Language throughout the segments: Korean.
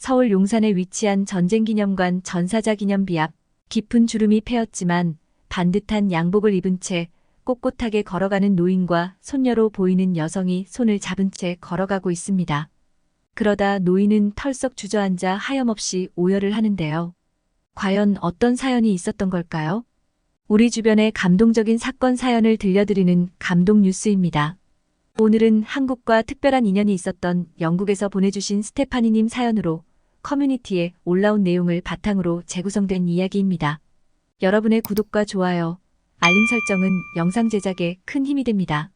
서울 용산에 위치한 전쟁기념관 전사자 기념비 앞 깊은 주름이 패였지만 반듯한 양복을 입은 채 꼿꼿하게 걸어가는 노인과 손녀로 보이는 여성이 손을 잡은 채 걸어가고 있습니다. 그러다 노인은 털썩 주저앉아 하염없이 오열을 하는데요. 과연 어떤 사연이 있었던 걸까요? 우리 주변의 감동적인 사건 사연을 들려드리는 감동 뉴스입니다. 오늘은 한국과 특별한 인연이 있었던 영국에서 보내주신 스테파니님 사연으로 커뮤니티에 올라온 내용을 바탕으로 재구성된 이야기입니다. 여러분의 구독과 좋아요, 알림 설정은 영상 제작에 큰 힘이 됩니다.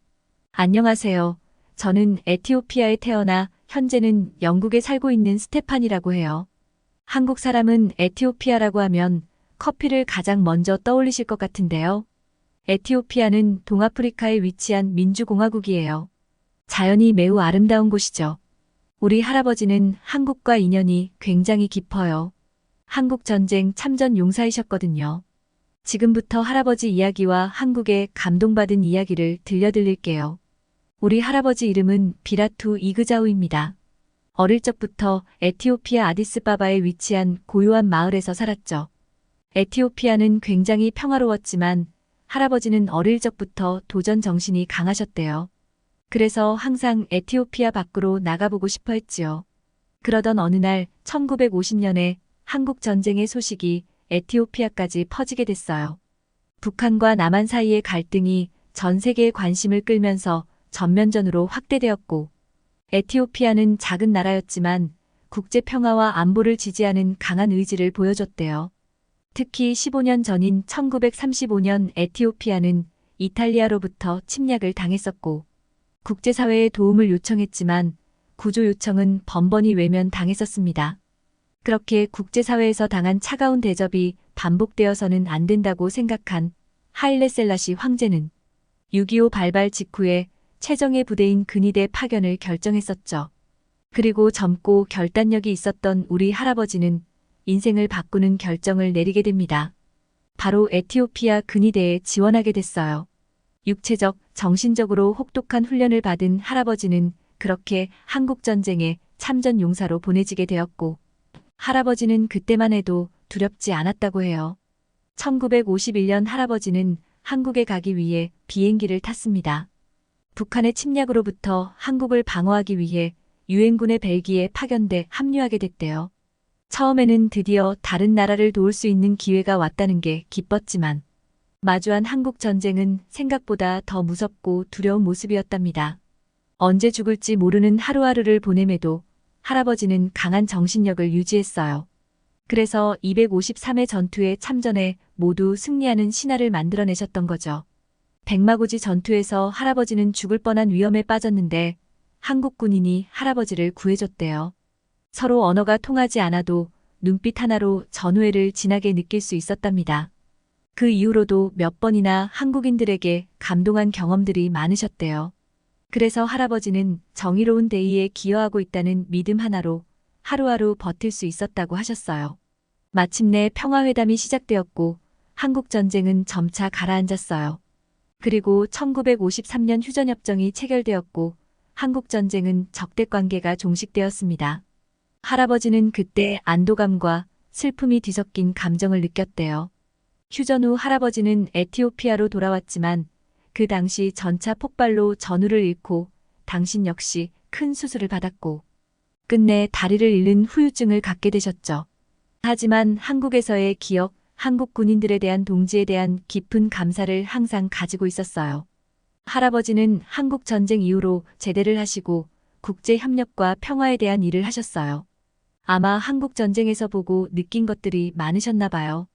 안녕하세요. 저는 에티오피아에 태어나 현재는 영국에 살고 있는 스테판이라고 해요. 한국 사람은 에티오피아라고 하면 커피를 가장 먼저 떠올리실 것 같은데요. 에티오피아는 동아프리카에 위치한 민주공화국이에요. 자연이 매우 아름다운 곳이죠. 우리 할아버지는 한국과 인연이 굉장히 깊어요. 한국전쟁 참전 용사이셨거든요. 지금부터 할아버지 이야기와 한국에 감동받은 이야기를 들려드릴게요. 우리 할아버지 이름은 비라투 이그자우입니다. 어릴 적부터 에티오피아 아디스바바에 위치한 고요한 마을에서 살았죠. 에티오피아는 굉장히 평화로웠지만 할아버지는 어릴 적부터 도전 정신이 강하셨대요. 그래서 항상 에티오피아 밖으로 나가보고 싶어 했지요. 그러던 어느 날 1950년에 한국 전쟁의 소식이 에티오피아까지 퍼지게 됐어요. 북한과 남한 사이의 갈등이 전 세계의 관심을 끌면서 전면전으로 확대되었고, 에티오피아는 작은 나라였지만 국제 평화와 안보를 지지하는 강한 의지를 보여줬대요. 특히 15년 전인 1935년 에티오피아는 이탈리아로부터 침략을 당했었고, 국제사회에 도움을 요청했지만 구조 요청은 번번이 외면당했었습니다. 그렇게 국제사회에서 당한 차가운 대접이 반복되어서는 안 된다고 생각한 하일레 셀라시 황제는 6.25 발발 직후에 최정예 부대인 근위대 파견을 결정했었죠. 그리고 젊고 결단력이 있었던 우리 할아버지는 인생을 바꾸는 결정을 내리게 됩니다. 바로 에티오피아 근위대에 지원하게 됐어요. 육체적, 정신적으로 혹독한 훈련을 받은 할아버지는 그렇게 한국전쟁에 참전 용사로 보내지게 되었고, 할아버지는 그때만 해도 두렵지 않았다고 해요. 1951년 할아버지는 한국에 가기 위해 비행기를 탔습니다. 북한의 침략으로부터 한국을 방어하기 위해 유엔군의 벨기에 파견돼 합류하게 됐대요. 처음에는 드디어 다른 나라를 도울 수 있는 기회가 왔다는 게 기뻤지만 마주한 한국 전쟁은 생각보다 더 무섭고 두려운 모습이었답니다. 언제 죽을지 모르는 하루하루를 보냄에도 할아버지는 강한 정신력을 유지했어요. 그래서 253회 전투에 참전해 모두 승리하는 신화를 만들어내셨던 거죠. 백마고지 전투에서 할아버지는 죽을 뻔한 위험에 빠졌는데 한국 군인이 할아버지를 구해줬대요. 서로 언어가 통하지 않아도 눈빛 하나로 전우애를 진하게 느낄 수 있었답니다. 그 이후로도 몇 번이나 한국인들에게 감동한 경험들이 많으셨대요. 그래서 할아버지는 정의로운 대의에 기여하고 있다는 믿음 하나로 하루하루 버틸 수 있었다고 하셨어요. 마침내 평화회담이 시작되었고 한국전쟁은 점차 가라앉았어요. 그리고 1953년 휴전협정이 체결되었고 한국전쟁은 적대관계가 종식되었습니다. 할아버지는 그때 안도감과 슬픔이 뒤섞인 감정을 느꼈대요. 휴전 후 할아버지는 에티오피아로 돌아왔지만 그 당시 전차 폭발로 전우를 잃고 당신 역시 큰 수술을 받았고 끝내 다리를 잃는 후유증을 갖게 되셨죠. 하지만 한국에서의 기억, 한국 군인들에 대한 동지에 대한 깊은 감사를 항상 가지고 있었어요. 할아버지는 한국 전쟁 이후로 제대를 하시고 국제협력과 평화에 대한 일을 하셨어요. 아마 한국 전쟁에서 보고 느낀 것들이 많으셨나 봐요.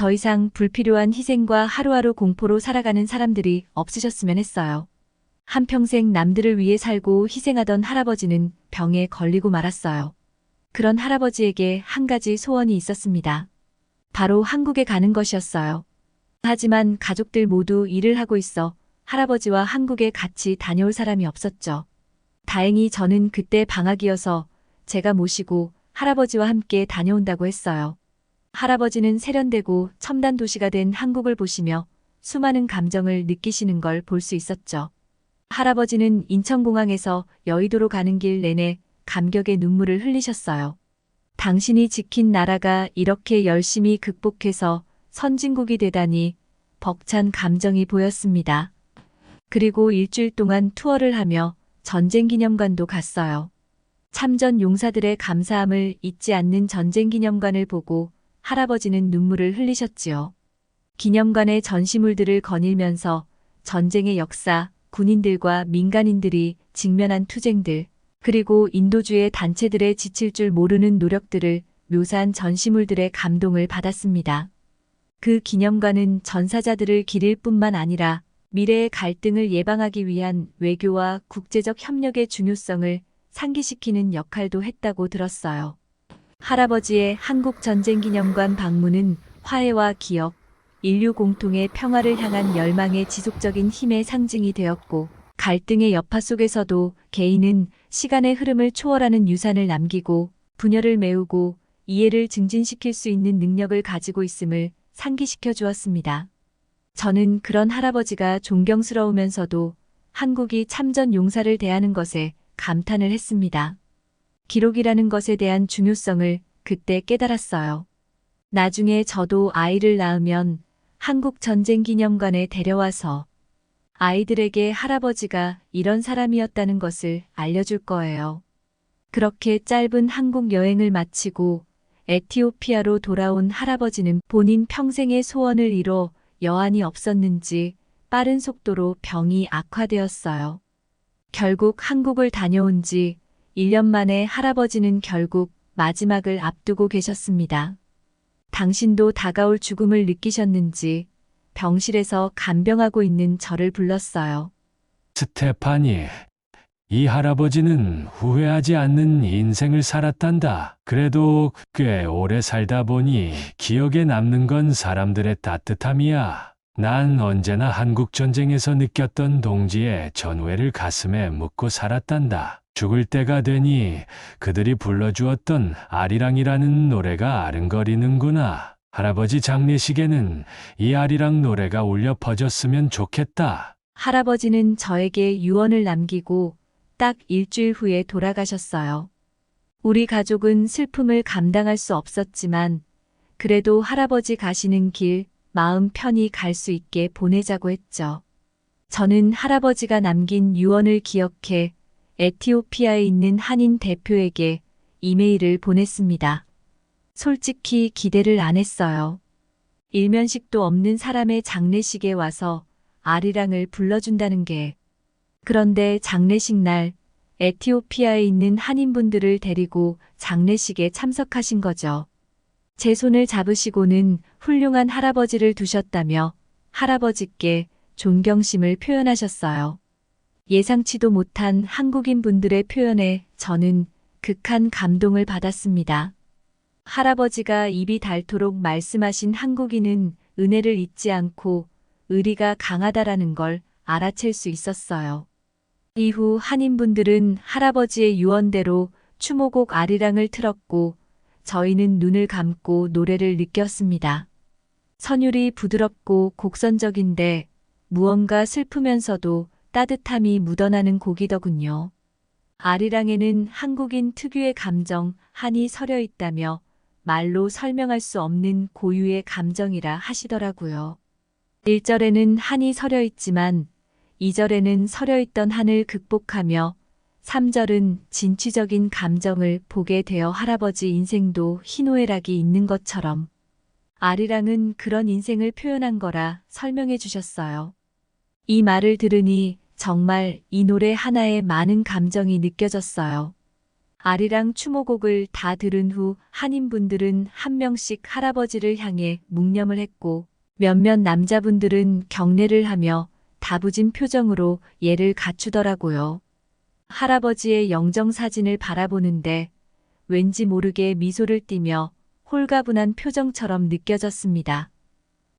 더 이상 불필요한 희생과 하루하루 공포로 살아가는 사람들이 없으셨으면 했어요. 한평생 남들을 위해 살고 희생하던 할아버지는 병에 걸리고 말았어요. 그런 할아버지에게 한 가지 소원이 있었습니다. 바로 한국에 가는 것이었어요. 하지만 가족들 모두 일을 하고 있어 할아버지와 한국에 같이 다녀올 사람이 없었죠. 다행히 저는 그때 방학이어서 제가 모시고 할아버지와 함께 다녀온다고 했어요. 할아버지는 세련되고 첨단 도시가 된 한국을 보시며 수많은 감정을 느끼시는 걸 볼 수 있었죠. 할아버지는 인천공항에서 여의도로 가는 길 내내 감격의 눈물을 흘리셨어요. 당신이 지킨 나라가 이렇게 열심히 극복해서 선진국이 되다니 벅찬 감정이 보였습니다. 그리고 일주일 동안 투어를 하며 전쟁기념관도 갔어요. 참전 용사들의 감사함을 잊지 않는 전쟁기념관을 보고 할아버지는 눈물을 흘리셨지요. 기념관의 전시물들을 거닐면서 전쟁의 역사, 군인들과 민간인들이 직면한 투쟁들, 그리고 인도주의 단체들의 지칠 줄 모르는 노력들을 묘사한 전시물들의 감동을 받았습니다. 그 기념관은 전사자들을 기릴 뿐만 아니라 미래의 갈등을 예방하기 위한 외교와 국제적 협력의 중요성을 상기시키는 역할도 했다고 들었어요. 할아버지의 한국전쟁기념관 방문은 화해와 기억, 인류 공통의 평화를 향한 열망의 지속적인 힘의 상징이 되었고, 갈등의 여파 속에서도 개인은 시간의 흐름을 초월하는 유산을 남기고 분열을 메우고 이해를 증진시킬 수 있는 능력을 가지고 있음을 상기시켜 주었습니다. 저는 그런 할아버지가 존경스러우면서도 한국이 참전 용사를 대하는 것에 감탄을 했습니다. 기록이라는 것에 대한 중요성을 그때 깨달았어요. 나중에 저도 아이를 낳으면 한국전쟁기념관에 데려와서 아이들에게 할아버지가 이런 사람이었다는 것을 알려줄 거예요. 그렇게 짧은 한국 여행을 마치고 에티오피아로 돌아온 할아버지는 본인 평생의 소원을 이뤄 여한이 없었는지 빠른 속도로 병이 악화되었어요. 결국 한국을 다녀온 지 1년 만에 할아버지는 결국 마지막을 앞두고 계셨습니다. 당신도 다가올 죽음을 느끼셨는지 병실에서 간병하고 있는 저를 불렀어요. 스테파니, 이 할아버지는 후회하지 않는 인생을 살았단다. 그래도 꽤 오래 살다 보니 기억에 남는 건 사람들의 따뜻함이야. 난 언제나 한국전쟁에서 느꼈던 동지의 전우애를 가슴에 묻고 살았단다. 죽을 때가 되니 그들이 불러주었던 아리랑이라는 노래가 아른거리는구나. 할아버지 장례식에는 이 아리랑 노래가 울려 퍼졌으면 좋겠다. 할아버지는 저에게 유언을 남기고 딱 일주일 후에 돌아가셨어요. 우리 가족은 슬픔을 감당할 수 없었지만 그래도 할아버지 가시는 길 마음 편히 갈 수 있게 보내자고 했죠. 저는 할아버지가 남긴 유언을 기억해 에티오피아에 있는 한인 대표에게 이메일을 보냈습니다. 솔직히 기대를 안 했어요. 일면식도 없는 사람의 장례식에 와서 아리랑을 불러준다는 게. 그런데 장례식 날 에티오피아에 있는 한인분들을 데리고 장례식에 참석하신 거죠. 제 손을 잡으시고는 훌륭한 할아버지를 두셨다며 할아버지께 존경심을 표현하셨어요. 예상치도 못한 한국인 분들의 표현에 저는 극한 감동을 받았습니다. 할아버지가 입이 닳도록 말씀하신 한국인은 은혜를 잊지 않고 의리가 강하다라는 걸 알아챌 수 있었어요. 이후 한인분들은 할아버지의 유언대로 추모곡 아리랑을 틀었고 저희는 눈을 감고 노래를 느꼈습니다. 선율이 부드럽고 곡선적인데 무언가 슬프면서도 따뜻함이 묻어나는 곡이더군요. 아리랑에는 한국인 특유의 감정, 한이 서려 있다며 말로 설명할 수 없는 고유의 감정이라 하시더라고요. 1절에는 한이 서려 있지만 2절에는 서려 있던 한을 극복하며 3절은 진취적인 감정을 보게 되어 할아버지 인생도 희노애락이 있는 것처럼 아리랑은 그런 인생을 표현한 거라 설명해 주셨어요. 이 말을 들으니 정말 이 노래 하나에 많은 감정이 느껴졌어요. 아리랑 추모곡을 다 들은 후 한인분들은 한 명씩 할아버지를 향해 묵념을 했고 몇몇 남자분들은 경례를 하며 다부진 표정으로 예를 갖추더라고요. 할아버지의 영정사진을 바라보는데 왠지 모르게 미소를 띠며 홀가분한 표정처럼 느껴졌습니다.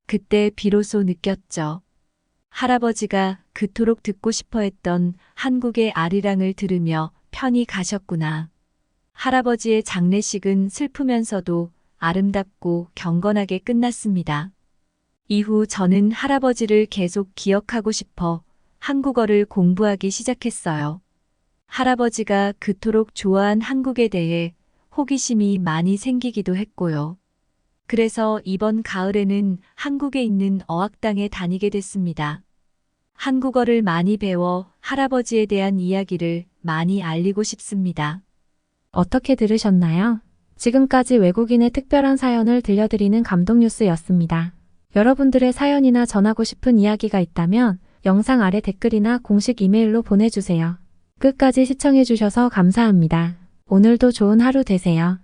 그때 비로소 느꼈죠. 할아버지가 그토록 듣고 싶어 했던 한국의 아리랑을 들으며 편히 가셨구나. 할아버지의 장례식은 슬프면서도 아름답고 경건하게 끝났습니다. 이후 저는 할아버지를 계속 기억하고 싶어 한국어를 공부하기 시작했어요. 할아버지가 그토록 좋아한 한국에 대해 호기심이 많이 생기기도 했고요. 그래서 이번 가을에는 한국에 있는 어학당에 다니게 됐습니다. 한국어를 많이 배워 할아버지에 대한 이야기를 많이 알리고 싶습니다. 어떻게 들으셨나요? 지금까지 외국인의 특별한 사연을 들려드리는 감동뉴스였습니다. 여러분들의 사연이나 전하고 싶은 이야기가 있다면 영상 아래 댓글이나 공식 이메일로 보내주세요. 끝까지 시청해주셔서 감사합니다. 오늘도 좋은 하루 되세요.